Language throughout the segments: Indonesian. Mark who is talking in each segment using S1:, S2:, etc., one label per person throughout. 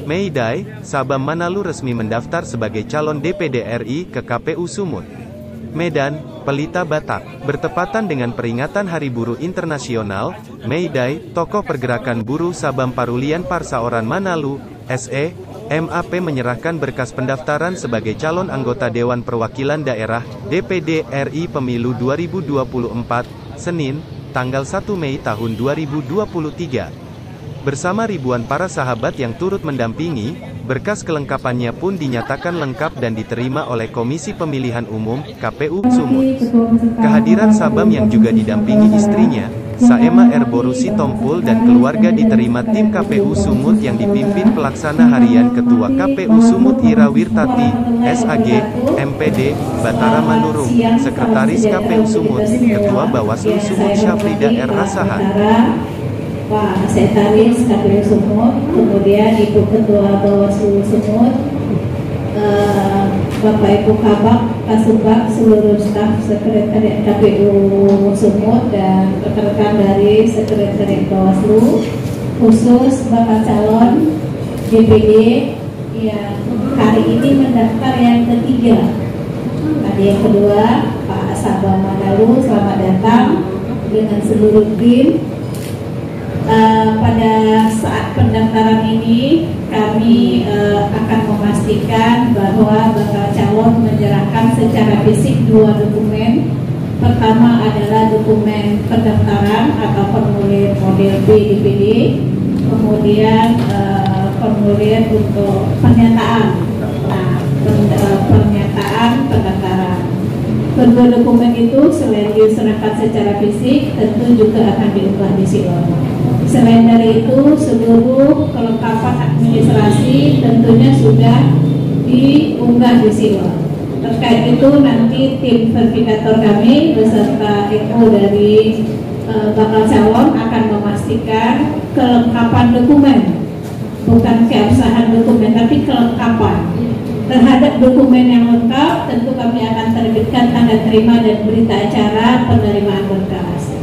S1: Mei Day, Sabam Manalu resmi mendaftar sebagai calon DPD RI ke KPU Sumut. Medan, Pelita Batak. Bertepatan dengan peringatan Hari Buruh Internasional, Mei Day, tokoh pergerakan buruh Sabam Parulian Parsaoran Manalu, SE, MAP menyerahkan berkas pendaftaran sebagai calon anggota Dewan Perwakilan Daerah, DPD RI Pemilu 2024, Senin, tanggal 1 Mei tahun 2023. Bersama ribuan para sahabat yang turut mendampingi, berkas kelengkapannya pun dinyatakan lengkap dan diterima oleh Komisi Pemilihan Umum, KPU Sumut. Kehadiran Sabam yang juga didampingi istrinya, Saema Erboru Sitompul dan keluarga diterima tim KPU Sumut yang dipimpin pelaksana harian Ketua KPU Sumut Ira Wirtati, SAG, MPD, Batara Manurung, Sekretaris KPU Sumut, Ketua Bawaslu Sumut Syafrida R. Rasahan,
S2: Pak Sekretaris KPU Sumut, kemudian Ibu Ketua Bawaslu Sumut, Bapak Ibu Kabak, Kasubag, seluruh staf Sekretariat KPU Sumut dan rekan-rekan dari Sekretariat Bawaslu, khusus Bapak calon DPD yang hari ini mendaftar yang ketiga. Tadi yang kedua, Pak Sabam Manalu, selamat datang dengan seluruh tim. Pada saat pendaftaran ini kami akan memastikan bahwa bakal calon menyerahkan secara fisik dua dokumen. Pertama adalah dokumen pendaftaran atau formulir model B DPD, kemudian formulir untuk pernyataan, pernyataan pendaftaran. Kedua dokumen itu selain diserahkan secara fisik, tentu juga akan diunggah di silon. Selain dari itu, seluruh kelengkapan administrasi tentunya sudah diunggah di silon. Terkait itu nanti tim verifikator kami beserta EO dari bakal calon akan memastikan kelengkapan dokumen, bukan keabsahan dokumen, tapi kelengkapan. Terhadap dokumen yang lengkap, tentu kami akan terbitkan tanda terima dan berita acara penerimaan berkas.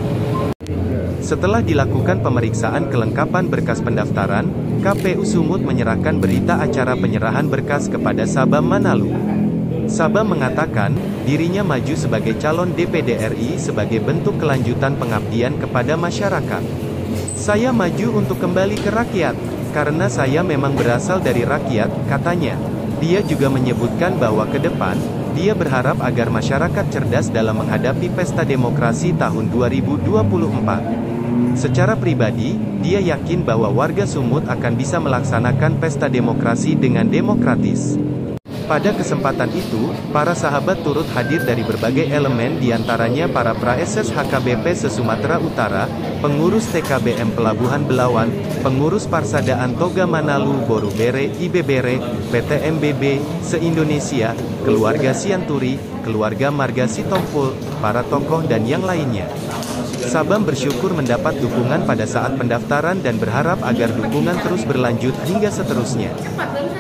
S1: Setelah dilakukan pemeriksaan kelengkapan berkas pendaftaran, KPU Sumut menyerahkan berita acara penyerahan berkas kepada Sabam Manalu. Sabam mengatakan, dirinya maju sebagai calon DPD RI sebagai bentuk kelanjutan pengabdian kepada masyarakat. Saya maju untuk kembali ke rakyat, karena saya memang berasal dari rakyat, katanya. Dia juga menyebutkan bahwa ke depan, dia berharap agar masyarakat cerdas dalam menghadapi pesta demokrasi tahun 2024. Secara pribadi, dia yakin bahwa warga Sumut akan bisa melaksanakan pesta demokrasi dengan demokratis. Pada kesempatan itu, para sahabat turut hadir dari berbagai elemen diantaranya para pra-SS HKBP se-Sumatera Utara, pengurus TKBM Pelabuhan Belawan, pengurus Parsadaan Toga Manalu Boru Bere IBBere, PT MBB, se-Indonesia, keluarga Sianturi, keluarga Marga Sitompul, para tokoh dan yang lainnya. Sabam bersyukur mendapat dukungan pada saat pendaftaran dan berharap agar dukungan terus berlanjut hingga seterusnya.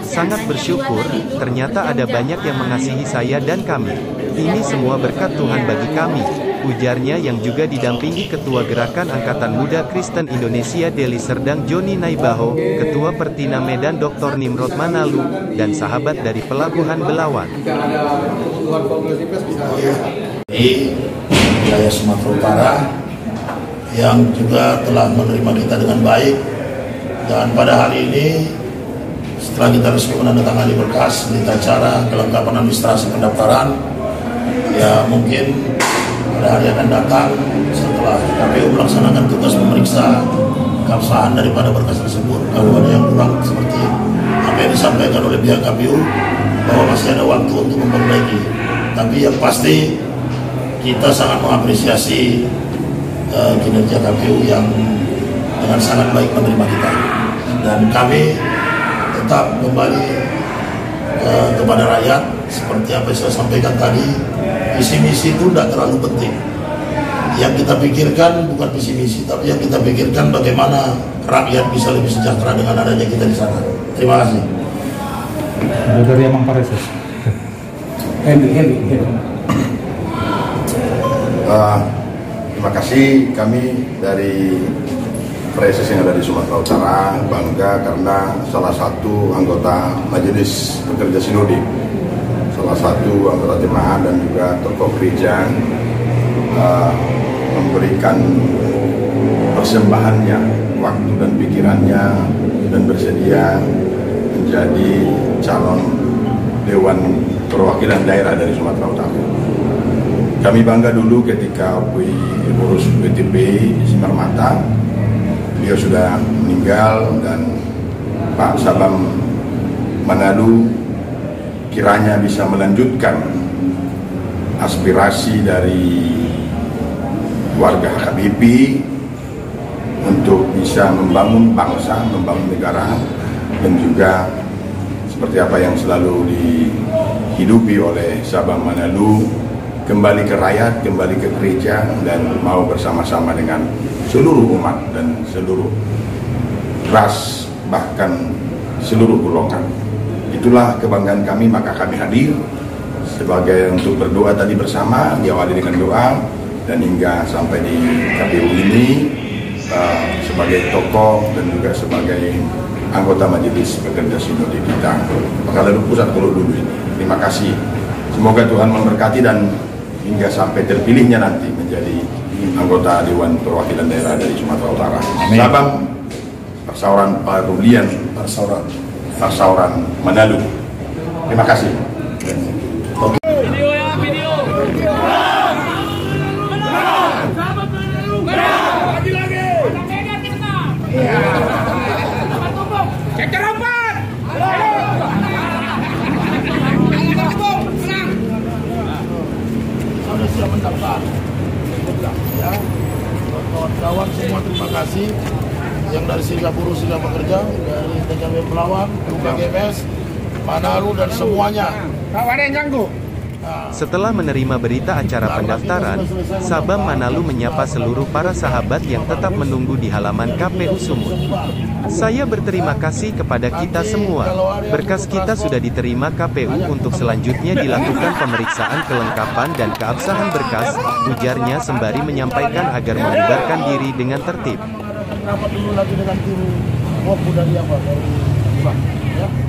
S1: Sangat bersyukur, ternyata ada banyak yang mengasihi saya dan kami. Ini semua berkat Tuhan bagi kami, ujarnya yang juga didampingi Ketua Gerakan Angkatan Muda Kristen Indonesia Deli Serdang Joni Naibaho, Ketua Pertina Medan Dr. Nimrod Manalu, dan sahabat dari Pelabuhan Belawan.
S3: Di wilayah Sumatera Utara yang juga telah menerima kita dengan baik, dan pada hari ini setelah kita resmi menandatangani berkas berita acara kelengkapan administrasi pendaftaran, ya mungkin pada hari akan datang setelah KPU melaksanakan tugas memeriksa keabsahan daripada berkas tersebut, kalau ada yang kurang seperti apa yang disampaikan oleh pihak KPU bahwa masih ada waktu untuk memperbaiki. Tapi yang pasti kita sangat mengapresiasi kinerja KPU yang dengan sangat baik menerima kita, dan kami tetap kembali kepada rakyat seperti apa yang saya sampaikan tadi. Visi misi itu tidak terlalu penting. Yang kita pikirkan bukan visi misi, tapi yang kita pikirkan bagaimana rakyat bisa lebih sejahtera dengan adanya kita di sana. Terima kasih.
S4: Dari Amang Pareses.
S5: Terima kasih, kami dari Preses yang ada di Sumatera Utara bangga karena salah satu anggota Majelis Pekerja Sinode, salah satu anggota jemaah dan juga tokoh gereja memberikan persembahannya, waktu dan pikirannya, dan bersedia menjadi calon Dewan Perwakilan Daerah dari Sumatera Utara. Kami bangga dulu ketika urus WTP di Simarmata, beliau sudah meninggal, dan Pak Sabam Manado kiranya bisa melanjutkan aspirasi dari warga HKBP untuk bisa membangun bangsa, membangun negara, dan juga seperti apa yang selalu dihidupi oleh Sabam Manado, kembali ke rakyat, kembali ke gereja, dan mau bersama-sama dengan seluruh umat dan seluruh ras, bahkan seluruh golongan. Itulah kebanggaan kami, maka kami hadir sebagai untuk berdoa tadi bersama, diawali dengan doa, dan hingga sampai di KPU ini sebagai tokoh dan juga sebagai anggota Majelis Pekerja Sinode kita Pekanbaru Pusat kalau dulu ini. Terima kasih. Semoga Tuhan memberkati dan hingga sampai terpilihnya nanti menjadi anggota Dewan Perwakilan Daerah dari Sumatera Utara. Sabam Persauran Parulian Persauran Manado. Terima kasih.
S3: Sudah mendaftar ya, kawan-kawan semua, terima kasih yang dari Singapura sudah bekerja, dari TKB Pelawan, UKGMS, Manado, dan semuanya.
S1: Setelah menerima berita acara pendaftaran, Sabam Manado menyapa seluruh para sahabat yang tetap menunggu di halaman KPU Sumut. Saya berterima kasih kepada kita semua. Berkas kita sudah diterima KPU, untuk selanjutnya dilakukan pemeriksaan kelengkapan dan keabsahan berkas, ujarnya sembari menyampaikan agar membubarkan diri dengan tertib.
S3: Rapat dulu lagi dengan tim Woku dari apa?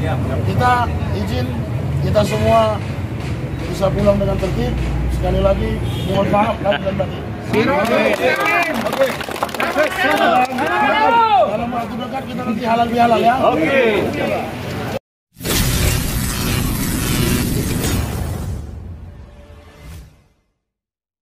S3: Ya. Kita izin, kita semua bisa pulang dengan tertib. Sekali lagi mohon maaf lahir dan batin. Oke. Dalam waktu dekat kita nanti halal bihalal ya. Oke.